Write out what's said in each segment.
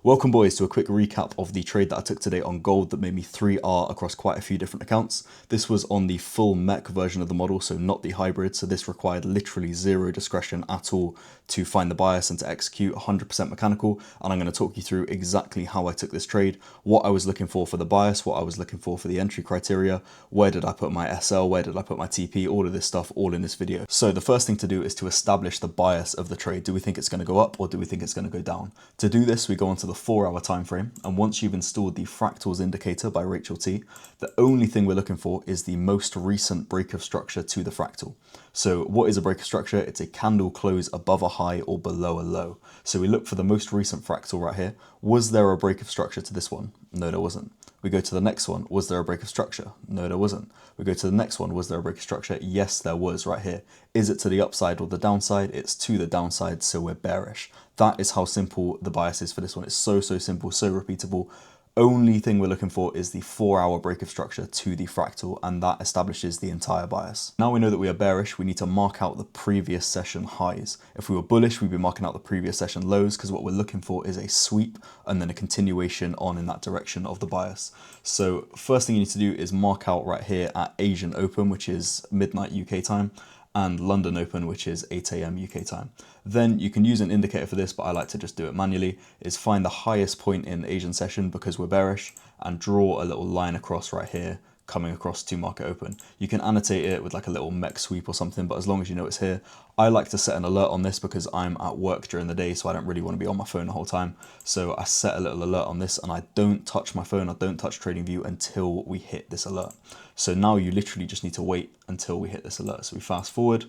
Welcome boys to a quick recap of the trade that I took today on gold that made me 3R across quite a few different accounts. This was on the full mech version of the model, so not the hybrid, so this required literally zero discretion at all to find the bias and to execute, 100% mechanical, and I'm going to talk you through exactly how I took this trade, what I was looking for the bias, what I was looking for the entry criteria, where did I put my SL, where did I put my TP, all of this stuff all in this video. So the first thing to do is to establish the bias of the trade. Do we think it's going to go up or do we think it's going to go down? To do this, we go onto the 4-hour time frame, and once you've installed the fractals indicator by Rachel T, the only thing we're looking for is the most recent break of structure to the fractal. So what is a break of structure? It's a candle close above a high or below a low. So we look for the most recent fractal right here. Was there a break of structure to this one? No, there wasn't. We go to the next one. Was there a break of structure? No, there wasn't. We go to the next one. Was there a break of structure? Yes, there was right here. Is it to the upside or the downside? It's to the downside, so we're bearish. That is how simple the bias is for this one. It's so simple, so repeatable. Only thing we're looking for is the 4-hour break of structure to the fractal, and that establishes the entire bias. Now we know that we are bearish, we need to mark out the previous session highs. If we were bullish, we'd be marking out the previous session lows, because what we're looking for is a sweep and then a continuation on in that direction of the bias. So first thing you need to do is mark out right here at Asian Open, which is midnight UK time, and London Open, which is 8 AM UK time. Then you can use an indicator for this, but I like to just do it manually, is find the highest point in Asian session because we're bearish and draw a little line across right here, coming across to market open. You can annotate it with like a little mech sweep or something, but as long as you know it's here. I like to set an alert on this because I'm at work during the day, so I don't really want to be on my phone the whole time. So I set a little alert on this and I don't touch my phone, I don't touch TradingView until we hit this alert. So now you literally just need to wait until we hit this alert. So we fast forward,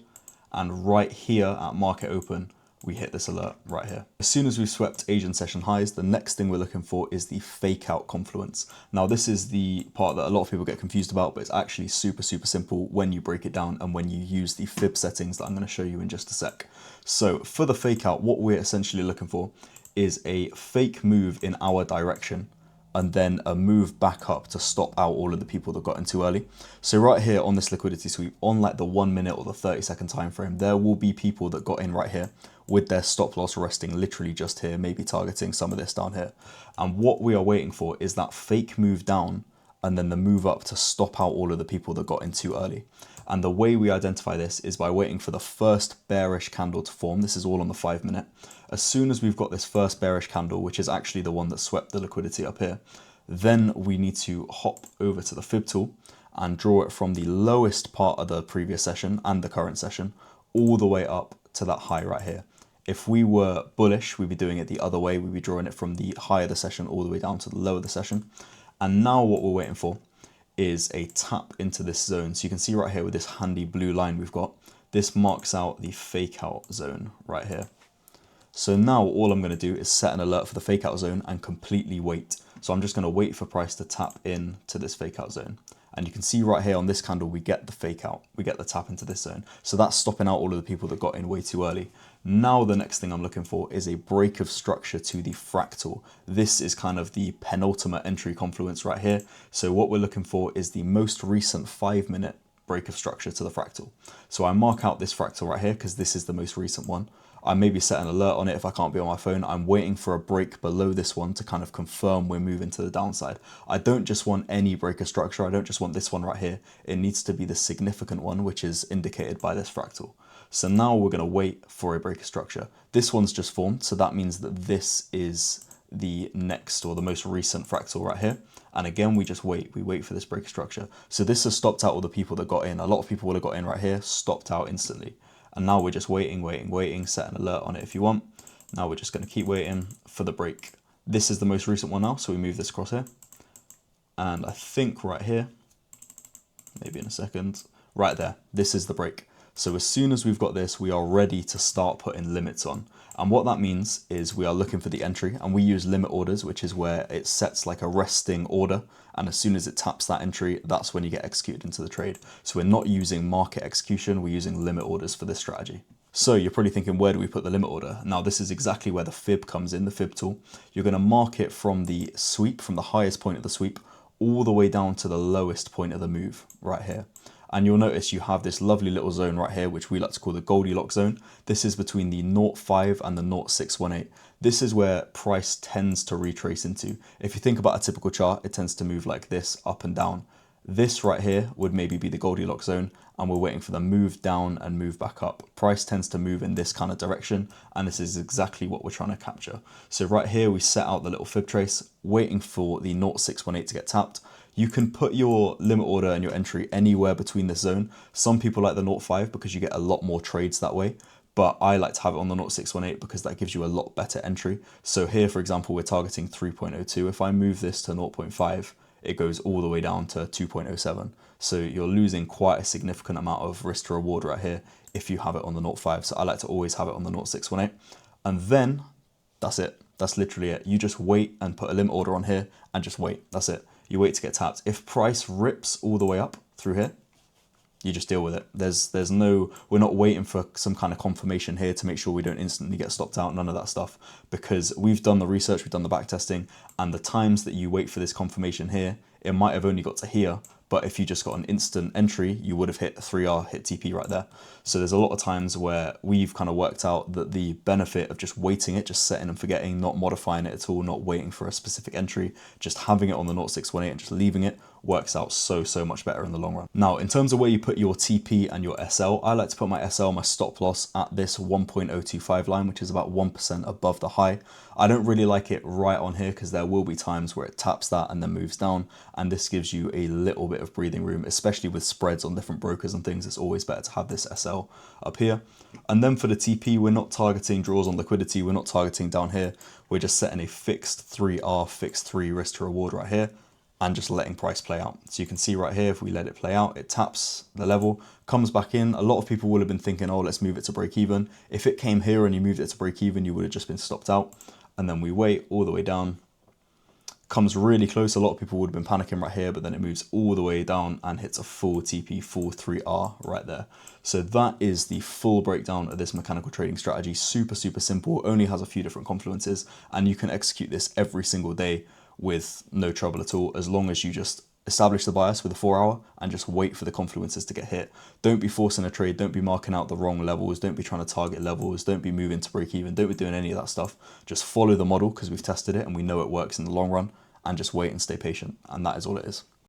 and right here at market open, we hit this alert right here. As soon as we've swept Asian session highs, the next thing we're looking for is the fake out confluence. Now this is the part that a lot of people get confused about, but it's actually super simple when you break it down and when you use the fib settings that I'm going to show you in just a sec. So for the fake out, what we're essentially looking for is a fake move in our direction and then a move back up to stop out all of the people that got in too early. So right here on this liquidity sweep, on like the 1 minute or the 30-second time frame, there will be people that got in right here with their stop loss resting literally just here, maybe targeting some of this down here. And what we are waiting for is that fake move down and then the move up to stop out all of the people that got in too early. And the way we identify this is by waiting for the first bearish candle to form. This is all on the 5 minute. As soon as we've got this first bearish candle, which is actually the one that swept the liquidity up here, then we need to hop over to the fib tool and draw it from the lowest part of the previous session and the current session all the way up to that high right here. If we were bullish, we'd be doing it the other way. We'd be drawing it from the high of the session all the way down to the low of the session. And now what we're waiting for is a tap into this zone. So you can see right here with this handy blue line we've got, this marks out the fake out zone right here. So now all I'm going to do is set an alert for the fake out zone and completely wait. So I'm just going to wait for price to tap in to this fake out zone. And you can see right here on this candle, we get the fake out, we get the tap into this zone. So that's stopping out all of the people that got in way too early. Now the next thing I'm looking for is a break of structure to the fractal. This is kind of the penultimate entry confluence right here. So what we're looking for is the most recent 5 minute break of structure to the fractal. So I mark out this fractal right here because this is the most recent one. I maybe set an alert on it if I can't be on my phone. I'm waiting for a break below this one to kind of confirm we're moving to the downside. I don't just want any break of structure. I don't just want this one right here. It needs to be the significant one, which is indicated by this fractal. So now we're going to wait for a break of structure. This one's just formed, so that means that this is the next or the most recent fractal right here. And again, we just wait. We wait for this break of structure. So this has stopped out all the people that got in. A lot of people would have got in right here, stopped out instantly. And now we're just waiting, set an alert on it if you want. Now we're just going to keep waiting for the break. This is the most recent one now, so we move this across here. And I think right here, maybe in a second, right there, this is the break. So as soon as we've got this, we are ready to start putting limits on. And what that means is we are looking for the entry, and we use limit orders, which is where it sets like a resting order. And as soon as it taps that entry, that's when you get executed into the trade. So we're not using market execution, we're using limit orders for this strategy. So you're probably thinking, where do we put the limit order? Now this is exactly where the fib comes in, the fib tool. You're going to mark it from the sweep, from the highest point of the sweep, all the way down to the lowest point of the move right here. And you'll notice you have this lovely little zone right here, which we like to call the Goldilocks zone. This is between the 0.5 and the 0.618. This is where price tends to retrace into. If you think about a typical chart, it tends to move like this, up and down. This right here would maybe be the Goldilocks zone, and we're waiting for the move down and move back up. Price tends to move in this kind of direction, and this is exactly what we're trying to capture. So right here, we set out the little fib trace, waiting for the 0.618 to get tapped. You can put your limit order and your entry anywhere between this zone. Some people like the 0.5 because you get a lot more trades that way, but I like to have it on the 0.618 because that gives you a lot better entry. So here, for example, we're targeting 3.02. If I move this to 0.5, it goes all the way down to 2.07. So you're losing quite a significant amount of risk to reward right here if you have it on the 0.5. So I like to always have it on the 0.618. And then that's it. That's literally it. You just wait and put a limit order on here and just wait. That's it. You wait to get tapped. If price rips all the way up through here, you just deal with it. There's no, we're not waiting for some kind of confirmation here to make sure we don't instantly get stopped out, none of that stuff, because we've done the research, we've done the back testing, and the times that you wait for this confirmation here, it might have only got to here, but if you just got an instant entry, you would have hit 3R, hit TP right there. So there's a lot of times where we've kind of worked out that the benefit of just waiting it, just setting and forgetting, not modifying it at all, not waiting for a specific entry, just having it on the 0.618 and just leaving it, works out so much better in the long run. Now, in terms of where you put your TP and your SL, I like to put my SL, my stop loss, at this 1.025 line, which is about 1% above the high. I don't really like it right on here because there will be times where it taps that and then moves down, and this gives you a little bit of breathing room, especially with spreads on different brokers and things. It's always better to have this SL up here. And then for the TP, we're not targeting draws on liquidity, we're not targeting down here, we're just setting a fixed 3R, fixed 3 risk to reward right here, and just letting price play out. So you can see right here, if we let it play out, it taps the level, comes back in. A lot of people will have been thinking, oh, let's move it to break even. If it came here and you moved it to break even, you would have just been stopped out. And then we wait all the way down, comes really close. A lot of people would have been panicking right here, but then it moves all the way down and hits a full TP, full 3R right there. So that is the full breakdown of this mechanical trading strategy. Super simple, only has a few different confluences, and you can execute this every single day with no trouble at all, as long as you just establish the bias with a 4-hour and just wait for the confluences to get hit. Don't be forcing a trade, don't be marking out the wrong levels, don't be trying to target levels, don't be moving to break even, don't be doing any of that stuff. Just follow the model because we've tested it and we know it works in the long run, and just wait and stay patient, and that is all it is.